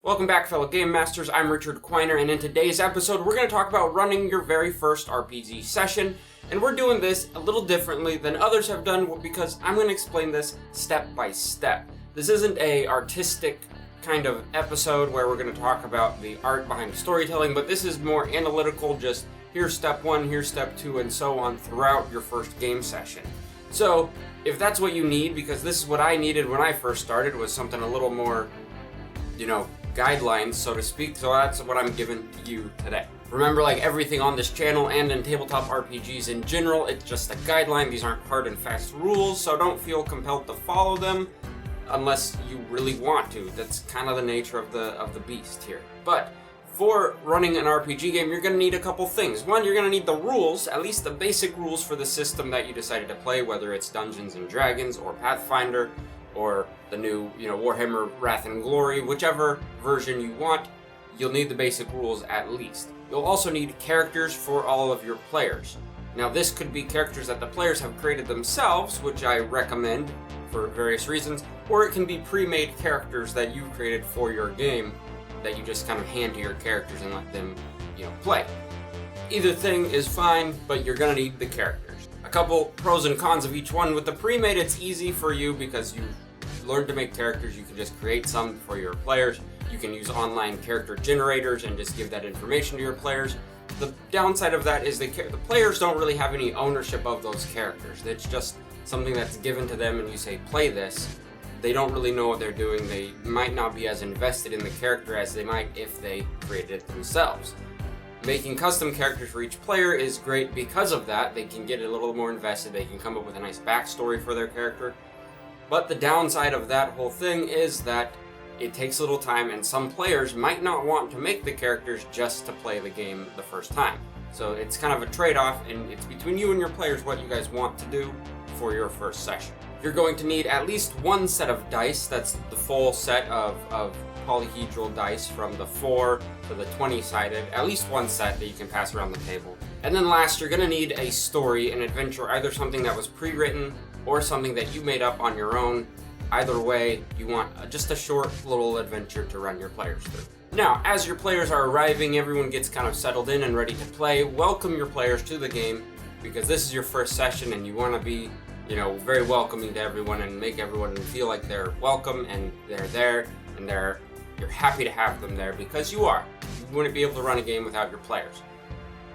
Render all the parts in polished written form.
Welcome back, fellow Game Masters. I'm Richard Quiner, and in today's episode, we're going to talk about running your very first RPG session. And we're doing this a little differently than others have done because I'm going to explain this step by step. This isn't a artistic kind of episode where we're going to talk about the art behind storytelling, but this is more analytical, just here's step one, here's step two, and so on throughout your first game session. So, if that's what you need, because this is what I needed when I first started, was something a little more, guidelines, so to speak, so that's what I'm giving to you today. Remember, like everything on this channel and in tabletop RPGs in general, it's just a guideline. These aren't hard and fast rules, so don't feel compelled to follow them unless you really want to. That's kind of the nature of the beast here. But for running an RPG game, you're going to need a couple things. One, you're going to need the rules, at least the basic rules for the system that you decided to play, whether it's Dungeons and Dragons or Pathfinder or the new, Warhammer Wrath and Glory, whichever version you want, you'll need the basic rules at least. You'll also need characters for all of your players. Now, this could be characters that the players have created themselves, which I recommend for various reasons, or it can be pre-made characters that you've created for your game that you just kind of hand to your characters and let them, play. Either thing is fine, but you're gonna need the characters. A couple pros and cons of each one. With the pre-made, it's easy for you because you've learned to make characters. You can just create some for your players. You can use online character generators and just give that information to your players. The downside of that is the players don't really have any ownership of those characters. It's just something that's given to them and you say, play this. They don't really know what they're doing. They might not be as invested in the character as they might if they created it themselves. Making custom characters for each player is great because of that. They can get a little more invested. They can come up with a nice backstory for their character. But the downside of that whole thing is that it takes a little time, and some players might not want to make the characters just to play the game the first time. So it's kind of a trade-off, and it's between you and your players what you guys want to do for your first session. You're going to need at least one set of dice. That's the full set of polyhedral dice from the 4 to the 20-sided. At least one set that you can pass around the table. And then last, you're going to need a story, an adventure, either something that was pre-written or something that you made up on your own. Either way, you want just a short little adventure to run your players through. Now, as your players are arriving, everyone gets kind of settled in and ready to play. Welcome your players to the game because this is your first session and you want to be very welcoming to everyone and make everyone feel like they're welcome and they're there and you're happy to have them there because you are. You wouldn't be able to run a game without your players.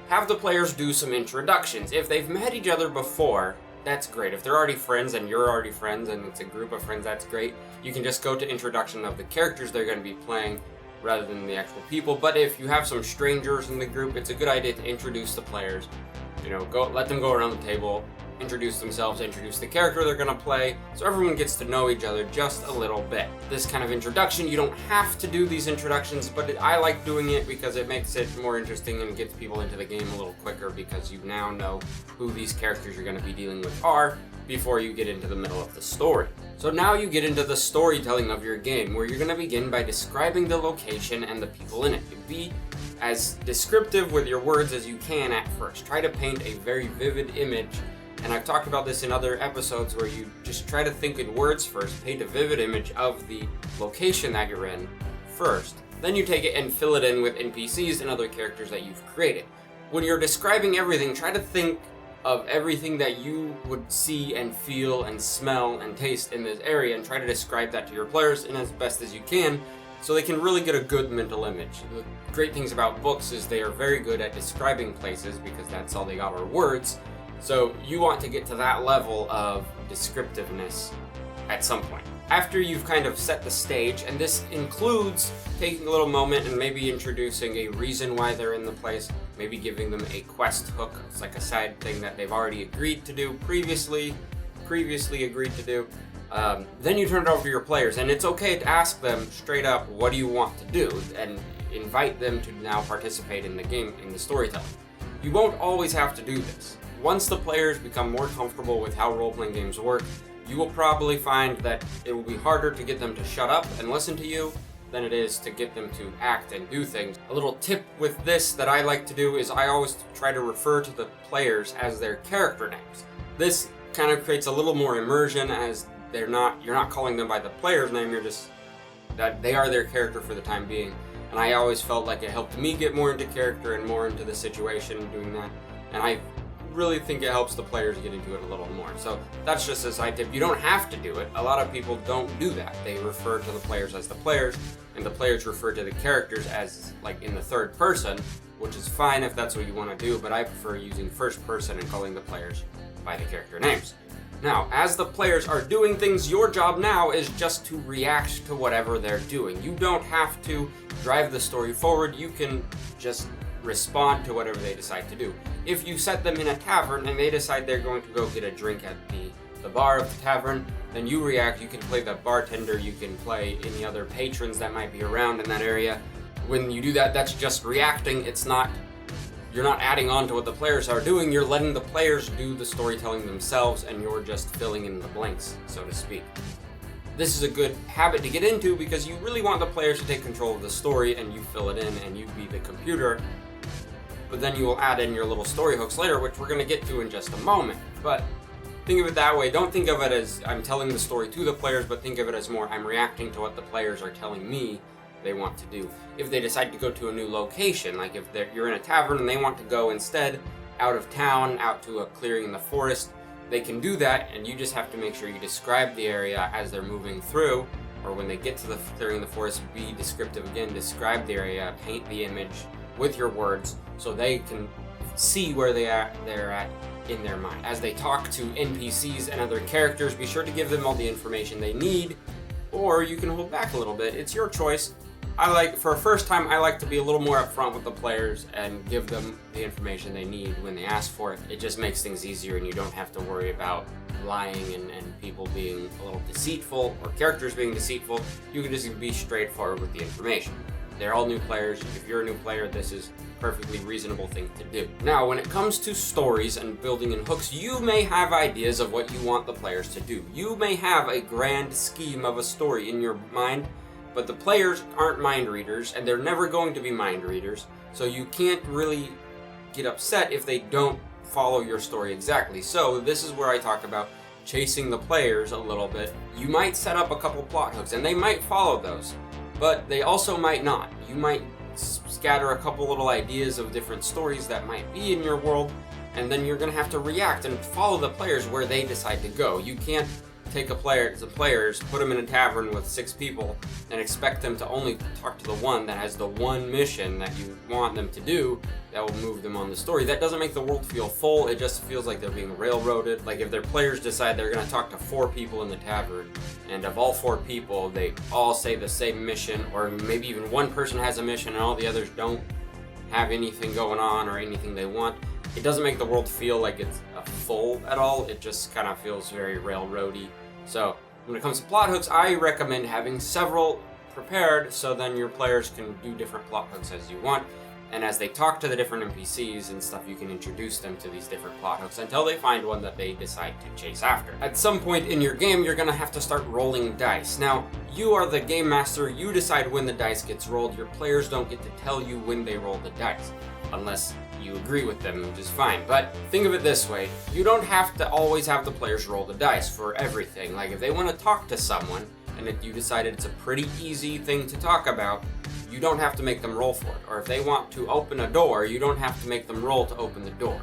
Have the players do some introductions. If they've met each other before, that's great. If they're already friends and you're already friends and it's a group of friends, that's great. You can just go to introduction of the characters they're going to be playing rather than the actual people. But if you have some strangers in the group, it's a good idea to introduce the players. Let them go around the table, introduce themselves, introduce the character they're going to play, so everyone gets to know each other just a little bit. This kind of introduction, you don't have to do these introductions, but I like doing it because it makes it more interesting and gets people into the game a little quicker because you now know who these characters you're going to be dealing with are before you get into the middle of the story. So now you get into the storytelling of your game, where you're going to begin by describing the location and the people in it. Be as descriptive with your words as you can at first. Try to paint a very vivid image. And I've talked about this in other episodes where you just try to think in words first, paint a vivid image of the location that you're in first. Then you take it and fill it in with NPCs and other characters that you've created. When you're describing everything, try to think of everything that you would see and feel and smell and taste in this area and try to describe that to your players in as best as you can so they can really get a good mental image. The great things about books is they are very good at describing places because that's all they got are words. So you want to get to that level of descriptiveness at some point. After you've kind of set the stage, and this includes taking a little moment and maybe introducing a reason why they're in the place, maybe giving them a quest hook. It's like a side thing that they've already agreed to do, previously agreed to do. Then you turn it over to your players, and it's okay to ask them straight up, what do you want to do? And invite them to now participate in the game, in the storytelling. You won't always have to do this. Once the players become more comfortable with how role-playing games work, you will probably find that it will be harder to get them to shut up and listen to you than it is to get them to act and do things. A little tip with this that I like to do is I always try to refer to the players as their character names. This kind of creates a little more immersion as you're not calling them by the player's name, you're just that they are their character for the time being. And I always felt like it helped me get more into character and more into the situation doing that. And I really think it helps the players get into it a little more. So that's just a side tip. You don't have to do it. A lot of people don't do that. They refer to the players as the players, and the players refer to the characters as like in the third person, which is fine if that's what you want to do, but I prefer using first person and calling the players by the character names. Now, as the players are doing things, your job now is just to react to whatever they're doing. You don't have to drive the story forward. You can just respond to whatever they decide to do. If you set them in a tavern and they decide they're going to go get a drink at the bar of the tavern, then you react. You can play the bartender, you can play any other patrons that might be around in that area. When you do that, that's just reacting. You're not adding on to what the players are doing, you're letting the players do the storytelling themselves, and you're just filling in the blanks, so to speak. This is a good habit to get into because you really want the players to take control of the story and you fill it in and you be the computer. But then you will add in your little story hooks later, which we're going to get to in just a moment. But think of it that way. Don't think of it as I'm telling the story to the players, but think of it as more I'm reacting to what the players are telling me they want to do. If they decide to go to a new location, like if you're in a tavern and they want to go instead out of town, out to a clearing in the forest, they can do that, and you just have to make sure you describe the area as they're moving through, or when they get to the clearing in the forest, be descriptive again, describe the area, paint the image with your words so they can see where they're at in their mind. As they talk to NPCs and other characters, be sure to give them all the information they need, or you can hold back a little bit. It's your choice. For a first time, I like to be a little more upfront with the players and give them the information they need when they ask for it. It just makes things easier and you don't have to worry about lying and people being a little deceitful or characters being deceitful. You can just be straightforward with the information. They're all new players. If you're a new player, this is a perfectly reasonable thing to do. Now, when it comes to stories and building in hooks, you may have ideas of what you want the players to do. You may have a grand scheme of a story in your mind, but the players aren't mind readers, and they're never going to be mind readers, so you can't really get upset if they don't follow your story exactly. So this is where I talk about chasing the players a little bit. You might set up a couple plot hooks, and they might follow those, but they also might not. You might scatter a couple little ideas of different stories that might be in your world, and then you're going to have to react and follow the players where they decide to go. You can't take the players, put them in a tavern with 6 people, and expect them to only talk to the one that has the one mission that you want them to do that will move them on the story. That doesn't make the world feel full, it just feels like they're being railroaded. Like if their players decide they're going to talk to 4 people in the tavern, and of all 4 people, they all say the same mission, or maybe even one person has a mission and all the others don't have anything going on or anything they want, it doesn't make the world feel like it's full at all. It just kind of feels very railroady. So when it comes to plot hooks, I recommend having several prepared so then your players can do different plot hooks as you want. And as they talk to the different NPCs and stuff, you can introduce them to these different plot hooks until they find one that they decide to chase after. At some point in your game, you're going to have to start rolling dice. Now, you are the game master. You decide when the dice gets rolled. Your players don't get to tell you when they roll the dice, unless you agree with them, which is fine. But think of it this way, you don't have to always have the players roll the dice for everything. Like if they want to talk to someone, and if you decided it's a pretty easy thing to talk about, you don't have to make them roll for it. Or if they want to open a door, you don't have to make them roll to open the door.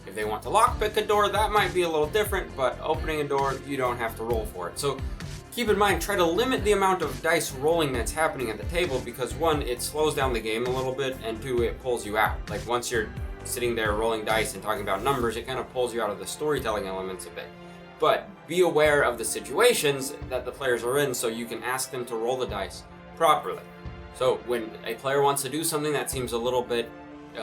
If they want to lockpick a door, that might be a little different, but opening a door, you don't have to roll for it. So keep in mind, try to limit the amount of dice rolling that's happening at the table, because 1, it slows down the game a little bit, and 2, it pulls you out. Like once you're sitting there rolling dice and talking about numbers, it kind of pulls you out of the storytelling elements a bit. But be aware of the situations that the players are in so you can ask them to roll the dice properly. So when a player wants to do something that seems a little bit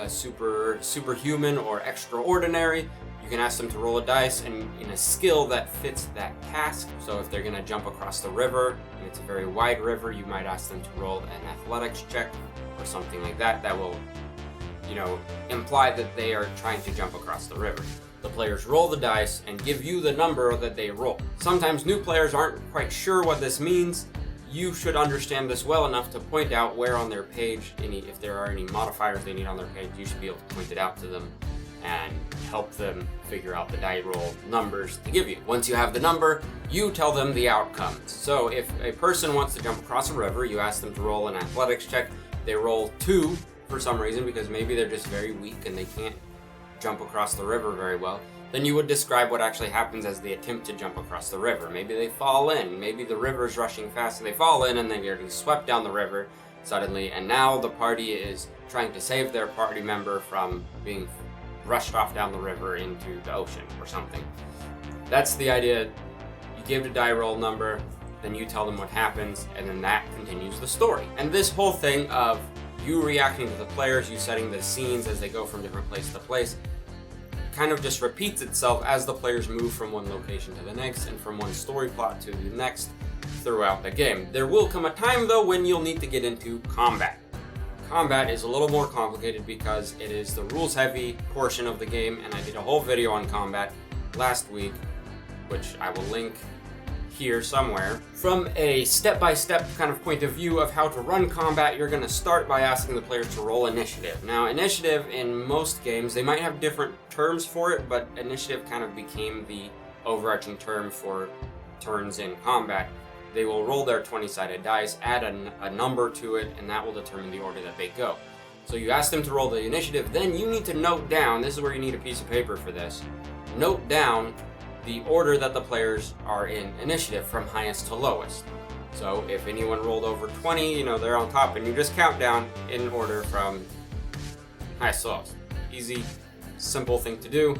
superhuman or extraordinary, you can ask them to roll a dice and in a skill that fits that task. So if they're going to jump across the river, and it's a very wide river, you might ask them to roll an athletics check or something like that that will, imply that they are trying to jump across the river. The players roll the dice and give you the number that they roll. Sometimes new players aren't quite sure what this means. You should understand this well enough to point out where on their page, if there are any modifiers they need on their page, you should be able to point it out to them and help them figure out the die roll numbers to give you. Once you have the number, you tell them the outcomes. So if a person wants to jump across a river, you ask them to roll an athletics check. They roll 2 for some reason because maybe they're just very weak and they can't jump across the river very well. Then you would describe what actually happens as they attempt to jump across the river. Maybe they fall in, maybe the river's rushing fast and they fall in and then they're getting swept down the river suddenly, and now the party is trying to save their party member from being rushed off down the river into the ocean or something. That's the idea. You give the die roll number, then you tell them what happens, and then that continues the story. And this whole thing of you reacting to the players, you setting the scenes as they go from different place to place, kind of just repeats itself as the players move from one location to the next and from one story plot to the next throughout the game. There will come a time though when you'll need to get into combat. Combat is a little more complicated because it is the rules heavy portion of the game, and I did a whole video on combat last week, which I will link here somewhere. From a step-by-step kind of point of view of how to run combat, you're going to start by asking the players to roll initiative. Now, initiative in most games, they might have different terms for it, but initiative kind of became the overarching term for turns in combat. They will roll their 20-sided dice, add a number to it, and that will determine the order that they go. So you ask them to roll the initiative, then you need to note down, this is where you need a piece of paper for this, note down the order that the players are in initiative from highest to lowest. So if anyone rolled over 20, they're on top, and you just count down in order from highest to lowest. Easy, simple thing to do,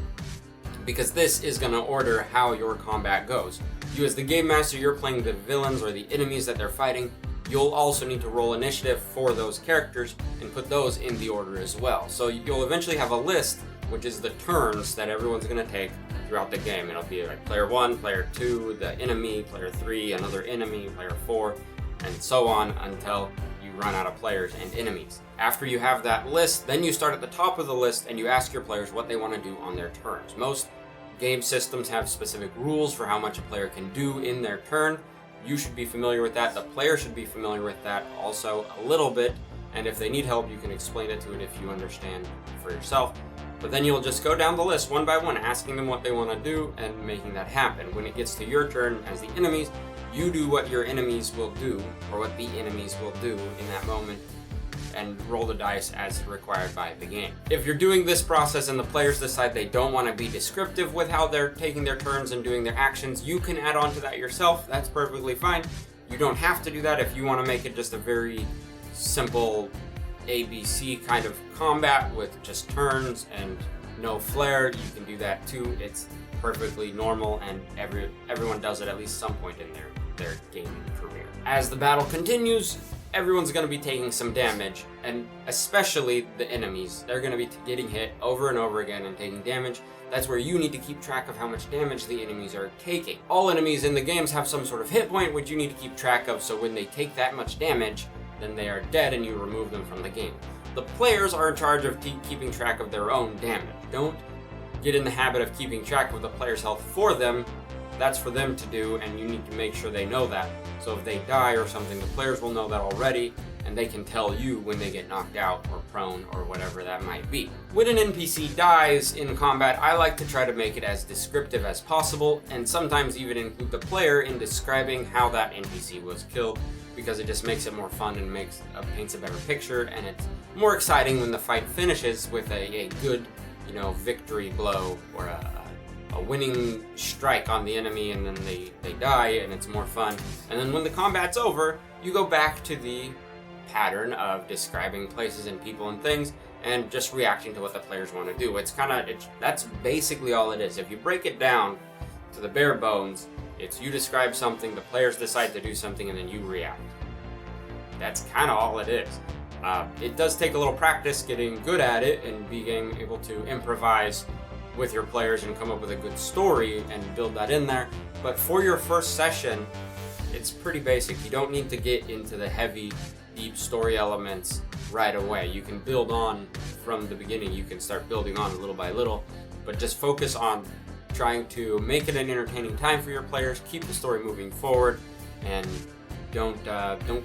because this is going to order how your combat goes. You as the game master, you're playing the villains or the enemies that they're fighting. You'll also need to roll initiative for those characters and put those in the order as well. So you'll eventually have a list, which is the turns that everyone's going to take throughout the game. It'll be like player 1, player 2, the enemy, player 3, another enemy, player 4, and so on until you run out of players and enemies. After you have that list, then you start at the top of the list and you ask your players what they want to do on their turns. Most game systems have specific rules for how much a player can do in their turn. You should be familiar with that. The player should be familiar with that also a little bit. And if they need help, you can explain it to it if you understand for yourself. But then you'll just go down the list one by one, asking them what they want to do and making that happen. When it gets to your turn as the enemies, you do what your enemies will do, or what the enemies will do in that moment, and roll the dice as required by the game. If you're doing this process and the players decide they don't want to be descriptive with how they're taking their turns and doing their actions, you can add on to that yourself. That's perfectly fine. You don't have to do that. If you want to make it just a very simple ABC kind of combat with just turns and no flair, you can do that too. It's perfectly normal, and everyone does it at least some point in their gaming career. As the battle continues, everyone's going to be taking some damage, and especially the enemies. They're going to be getting hit over and over again and taking damage. That's where you need to keep track of how much damage the enemies are taking. All enemies in the games have some sort of hit point which you need to keep track of, so when they take that much damage, then they are dead and you remove them from the game. The players are in charge of keeping track of their own damage. Don't get in the habit of keeping track of the player's health for them. That's for them to do, and you need to make sure they know that. So if they die or something, the players will know that already, and they can tell you when they get knocked out or prone or whatever that might be. When an NPC dies in combat, I like to try to make it as descriptive as possible, and sometimes even include the player in describing how that NPC was killed, because it just makes it more fun and paints a better picture, and it's more exciting when the fight finishes with a good, victory blow or a winning strike on the enemy, and then they die, and it's more fun. And then when the combat's over, you go back to the pattern of describing places and people and things, and just reacting to what the players want to do. That's basically all it is. If you break it down to the bare bones, it's you describe something, the players decide to do something, and then you react. That's kind of all it is. It does take a little practice getting good at it and being able to improvise with your players and come up with a good story and build that in there. But for your first session, it's pretty basic. You don't need to get into the heavy, deep story elements right away. You can build on from the beginning. You can start building on little by little, but just focus on trying to make it an entertaining time for your players, keep the story moving forward, and don't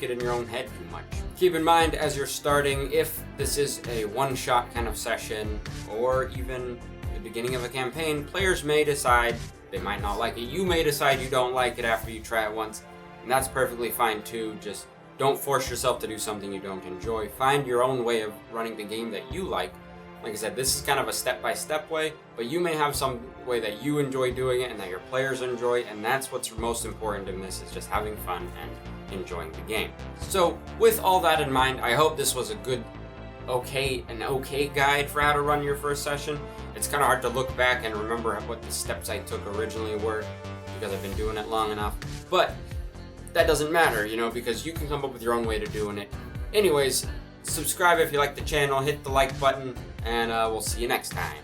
get in your own head too much. Keep in mind as you're starting, if this is a one-shot kind of session or even the beginning of a campaign, players may decide they might not like it. You may decide you don't like it after you try it once, and that's perfectly fine too. Just don't force yourself to do something you don't enjoy. Find your own way of running the game that you like. Like I said, this is kind of a step-by-step way, but you may have some way that you enjoy doing it and that your players enjoy, and that's what's most important in this, is just having fun and enjoying the game. So with all that in mind, I hope this was a good, okay guide for how to run your first session. It's kind of hard to look back and remember what the steps I took originally were because I've been doing it long enough, but that doesn't matter, because you can come up with your own way to doing it. Anyways, subscribe if you like the channel, hit the like button, and we'll see you next time.